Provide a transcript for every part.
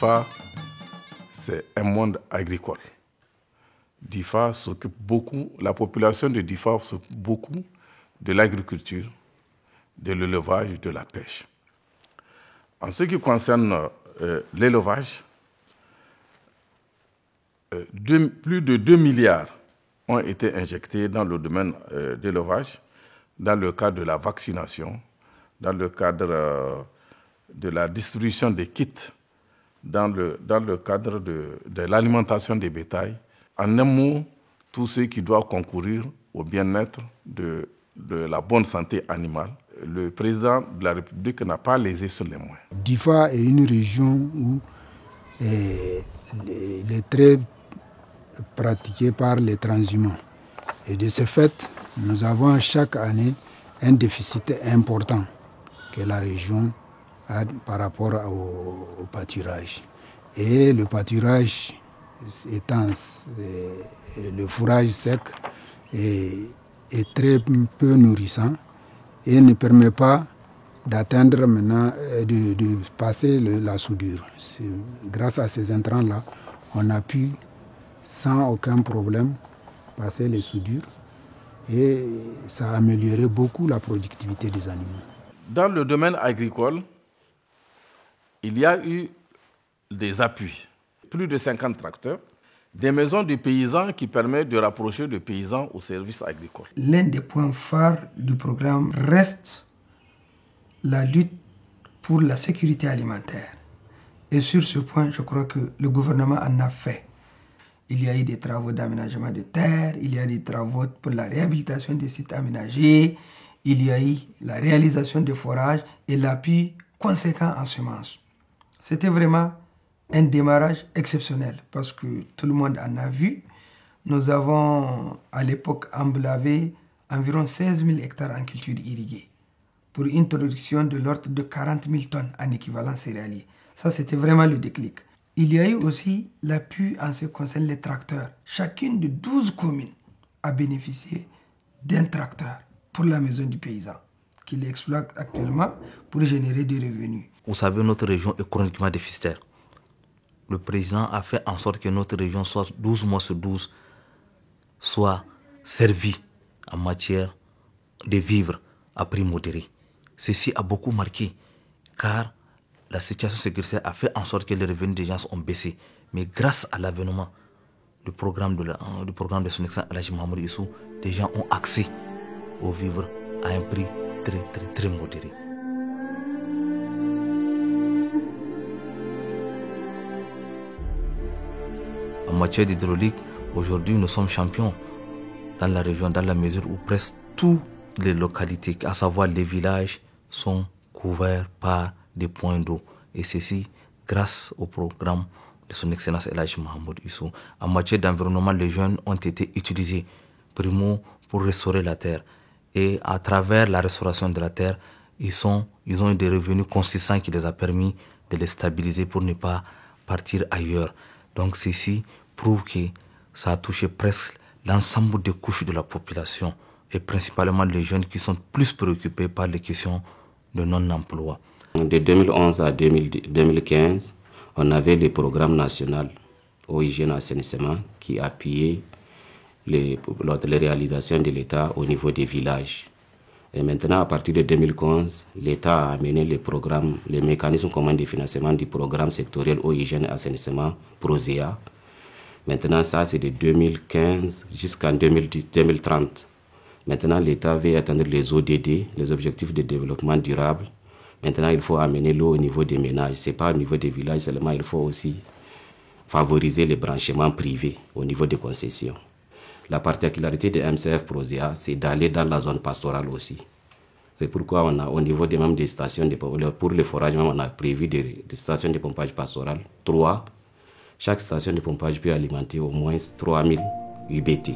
Difa, c'est un monde agricole. Difa s'occupe beaucoup, la population de Difa s'occupe beaucoup de l'agriculture, de l'élevage, de la pêche. En ce qui concerne l'élevage, plus de 2 milliards ont été injectés dans le domaine d'élevage, dans le cadre de la vaccination, dans le cadre de la distribution des kits, dans le cadre de l'alimentation des bétails. En un mot, tout ce qui doit concourir au bien-être de la bonne santé animale. Le président de la République n'a pas lésé sur les moyens. Difa est une région où il est très pratiqué par les transhumants. Et de ce fait, nous avons chaque année un déficit important que la région a par rapport au pâturage. Et le pâturage étant le fourrage sec est très peu nourrissant et ne permet pas d'atteindre maintenant, de passer la soudure. Grâce à ces intrants-là, on a pu, sans aucun problème, passer les soudures et ça a amélioré beaucoup la productivité des animaux. Dans le domaine agricole, il y a eu des appuis, plus de 50 tracteurs, des maisons de paysans qui permettent de rapprocher les paysans aux services agricoles. L'un des points phares du programme reste la lutte pour la sécurité alimentaire. Et sur ce point, je crois que le gouvernement en a fait. Il y a eu des travaux d'aménagement de terre, il y a des travaux pour la réhabilitation des sites aménagés, il y a eu la réalisation des forages et l'appui conséquent en semences. C'était vraiment un démarrage exceptionnel parce que tout le monde en a vu. Nous avons à l'époque emblavé environ 16 000 hectares en culture irriguée pour une production de l'ordre de 40 000 tonnes en équivalent céréalier. Ça, c'était vraiment le déclic. Il y a eu aussi l'appui en ce qui concerne les tracteurs. Chacune de 12 communes a bénéficié d'un tracteur pour la maison du paysan, qu'il exploite actuellement pour générer des revenus. Vous savez, notre région est chroniquement déficitaire. Le président a fait en sorte que notre région soit 12 mois sur 12 soit servie en matière de vivres à prix modéré. Ceci a beaucoup marqué car la situation sécuritaire a fait en sorte que les revenus des gens ont baissé. Mais grâce à l'avènement du programme de son excellence Alhaji Mahamadou Issou, des gens ont accès aux vivres à un prix très, très, très modéré. En matière d'hydraulique, aujourd'hui, nous sommes champions dans la région, dans la mesure où presque toutes les localités, à savoir les villages, sont couverts par des points d'eau. Et ceci grâce au programme de son excellence Alhaji Mahamadou Issou. En matière d'environnement, les jeunes ont été utilisés, primo, pour restaurer la terre. Et à travers la restauration de la terre, ils ont eu des revenus consistants qui les a permis de les stabiliser pour ne pas partir ailleurs. Donc ceci prouve que ça a touché presque l'ensemble des couches de la population et principalement les jeunes qui sont plus préoccupés par les questions de non-emploi. De 2011 à 2015, on avait le programme national eau, hygiène, assainissement qui appuyait les réalisations de l'État au niveau des villages. Et maintenant, à partir de 2015, l'État a amené les mécanismes communs de financement du programme sectoriel eau, hygiène et assainissement, PROSEA. Maintenant, ça, c'est de 2015 jusqu'en 2030. Maintenant, l'État veut atteindre les ODD, les objectifs de développement durable. Maintenant, il faut amener l'eau au niveau des ménages. Ce n'est pas au niveau des villages seulement, il faut aussi favoriser les branchements privés au niveau des concessions. La particularité de MCF PROSEA, c'est d'aller dans la zone pastorale aussi. C'est pourquoi on a, au niveau des stations de pompage, pour le forage, on a prévu des stations de pompage pastoral, 3. Chaque station de pompage peut alimenter au moins 3000 UBT.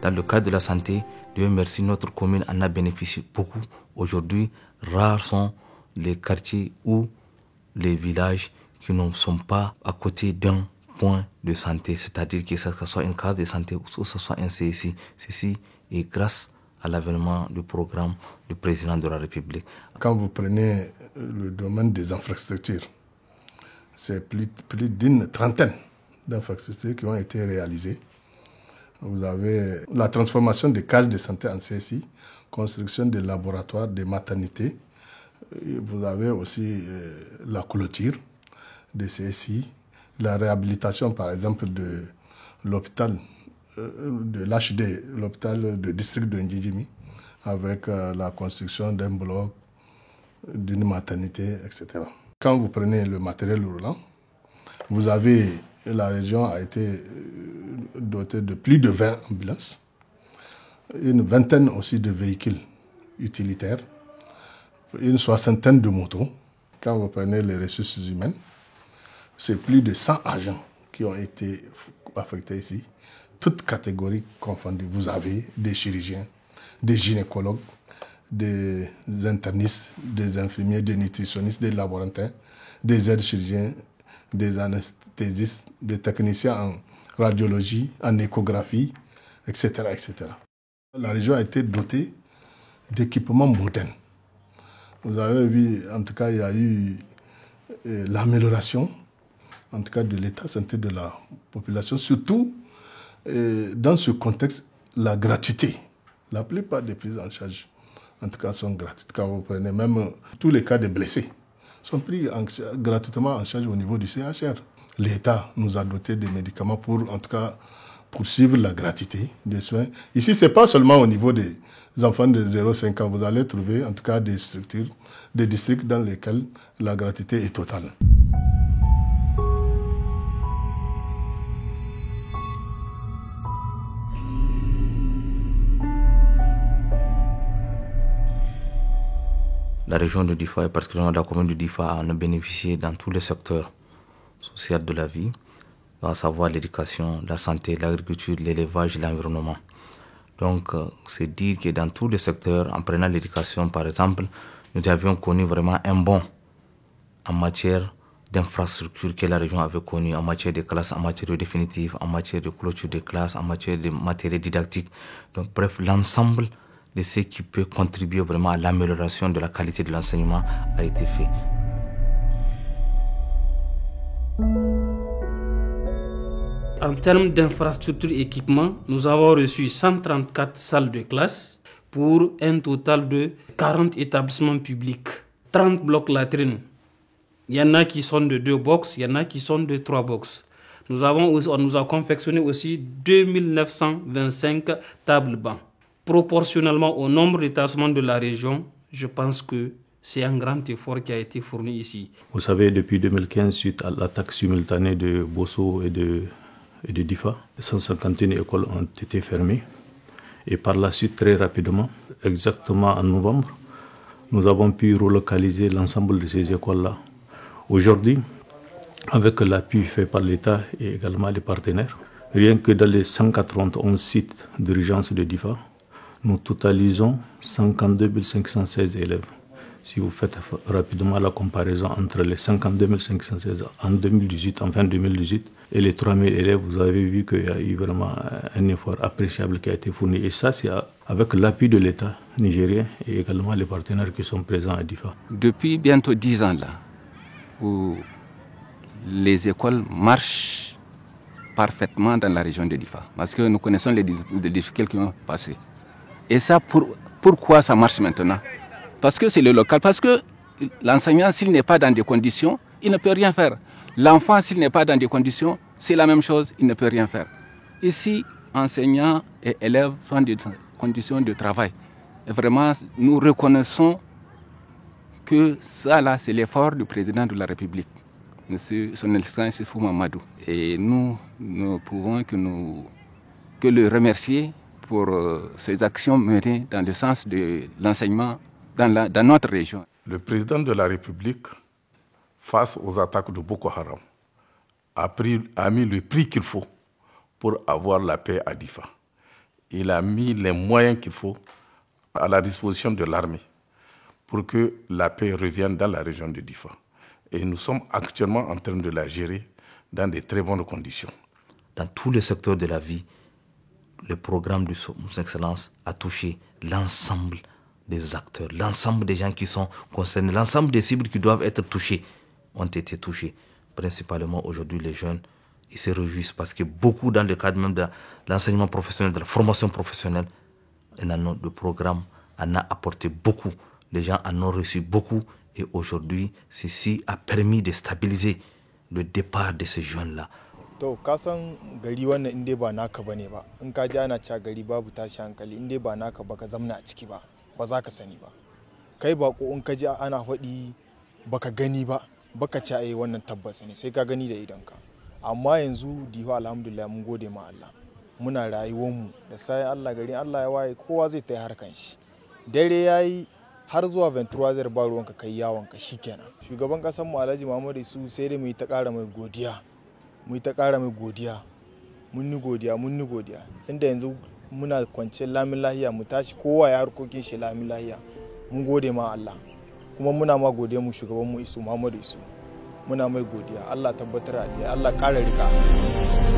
Dans le cadre de la santé, Dieu merci, notre commune en a bénéficié beaucoup. Aujourd'hui, rares sont les quartiers ou les villages qui ne sont pas à côté d'un points de santé, c'est-à-dire que ce soit une case de santé ou que ce soit un CSI. Ceci est grâce à l'avènement du programme du président de la République. Quand vous prenez le domaine des infrastructures, c'est plus d'une trentaine d'infrastructures qui ont été réalisées. Vous avez la transformation des cases de santé en CSI, construction des laboratoires, des maternités. Et vous avez aussi la clôture des CSI, la réhabilitation par exemple de l'hôpital de l'HD, l'hôpital de district de Ndjidjimi, avec la construction d'un bloc, d'une maternité, etc. Quand vous prenez le matériel roulant, vous avez, la région a été dotée de plus de 20 ambulances, une vingtaine aussi de véhicules utilitaires, une soixantaine de motos. Quand vous prenez les ressources humaines, c'est plus de 100 agents qui ont été affectés ici, toutes catégories confondues. Vous avez des chirurgiens, des gynécologues, des internistes, des infirmiers, des nutritionnistes, des laborantins, des aides-chirurgiens, des anesthésistes, des techniciens en radiologie, en échographie, etc., etc. La région a été dotée d'équipements modernes. Vous avez vu, en tout cas, il y a eu l'amélioration, en tout cas, de l'état de santé de la population, surtout dans ce contexte, la gratuité. La plupart des prises en charge, en tout cas, sont gratuites. Quand vous prenez même tous les cas de blessés, sont pris gratuitement en charge au niveau du CHR. L'État nous a doté de médicaments pour, en tout cas, poursuivre la gratuité des soins. Ici, ce n'est pas seulement au niveau des enfants de 0,5 ans. Vous allez trouver, en tout cas, des structures, des districts dans lesquels la gratuité est totale. La région de Difa et particulièrement la commune de Difa en a bénéficié dans tous les secteurs sociaux de la vie, à savoir l'éducation, la santé, l'agriculture, l'élevage et l'environnement. Donc, c'est dire que dans tous les secteurs, en prenant l'éducation par exemple, nous avions connu vraiment un bond en matière d'infrastructures que la région avait connu, en matière de classes, en matière définitive, en matière de clôture de classes, en matière de matériel didactique. Donc, bref, l'ensemble de ce qui peut contribuer vraiment à l'amélioration de la qualité de l'enseignement a été fait. En termes d'infrastructures et équipements, nous avons reçu 134 salles de classe pour un total de 40 établissements publics, 30 blocs latrines. Il y en a qui sont de 2 box, il y en a qui sont de 3 box. On nous a confectionné aussi 2925 tables bancs. Proportionnellement au nombre d'établissements de la région, je pense que c'est un grand effort qui a été fourni ici. Vous savez, depuis 2015, suite à l'attaque simultanée de Bosso et de Difa, 151 écoles ont été fermées. Et par la suite, très rapidement, exactement en novembre, nous avons pu relocaliser l'ensemble de ces écoles-là. Aujourd'hui, avec l'appui fait par l'État et également les partenaires, rien que dans les 191 sites d'urgence de Difa, nous totalisons 52 516 élèves. Si vous faites rapidement la comparaison entre les 52 516 en 2018, en fin 2018, et les 3 000 élèves, vous avez vu qu'il y a eu vraiment un effort appréciable qui a été fourni. Et ça, c'est avec l'appui de l'État nigérien et également les partenaires qui sont présents à Difa. Depuis bientôt 10 ans, là, où les écoles marchent parfaitement dans la région de Difa, parce que nous connaissons les difficultés qui ont passé. Et ça, pourquoi ça marche maintenant? Parce que c'est le local. Parce que l'enseignant, s'il n'est pas dans des conditions, il ne peut rien faire. L'enfant, s'il n'est pas dans des conditions, c'est la même chose, il ne peut rien faire. Ici, enseignants et élèves sont dans des conditions de travail. Et vraiment, nous reconnaissons que ça, là, c'est l'effort du président de la République, Monsieur Son Excellence Issoufou Mamadou. Et nous ne pouvons que le remercier pour ces actions menées dans le sens de l'enseignement dans notre région. Le président de la République, face aux attaques de Boko Haram, a mis le prix qu'il faut pour avoir la paix à Difa. Il a mis les moyens qu'il faut à la disposition de l'armée pour que la paix revienne dans la région de Difa. Et nous sommes actuellement en train de la gérer dans de très bonnes conditions. Dans tous les secteurs de la vie, le programme de son Excellence a touché l'ensemble des acteurs, l'ensemble des gens qui sont concernés, l'ensemble des cibles qui doivent être touchées ont été touchés. Principalement aujourd'hui les jeunes, ils se réjouissent parce que beaucoup dans le cadre même de l'enseignement professionnel, de la formation professionnelle, le programme en a apporté beaucoup. Les gens en ont reçu beaucoup et aujourd'hui, ceci a permis de stabiliser le départ de ces jeunes-là. To kasan gari wannan inde ba naka bane ba in ka ji ana cewa gari babu tashi hankali inde ba naka ba ka zamna a ciki ba za ka sani ba kai bako in ka ji ana faɗi baka gani ba baka ci ai wannan tabbas ne sai ka gani da idonka amma yanzu diwa alhamdulillah mun gode ma Allah muna rayuwar mu da sai Allah gari Allah ya waye kowa zai tayi harkan shi dare yayi har zuwa Ventura zai ba ruwanka kai yawon ka shikenan shugaban kasar mu Alhaji Muhammadu Isu sai dai mu yi ta ƙara mai godiya mun ni godiya tunda yanzu muna kwance lamin lahiya mu tashi kowa ya harkokin shi lamin lahiya mun gode ma Allah kuma muna ma godiya mu shugaban mu Isu Muhammadu Isu muna mai godiya Allah tabbatar da Allah ƙara rika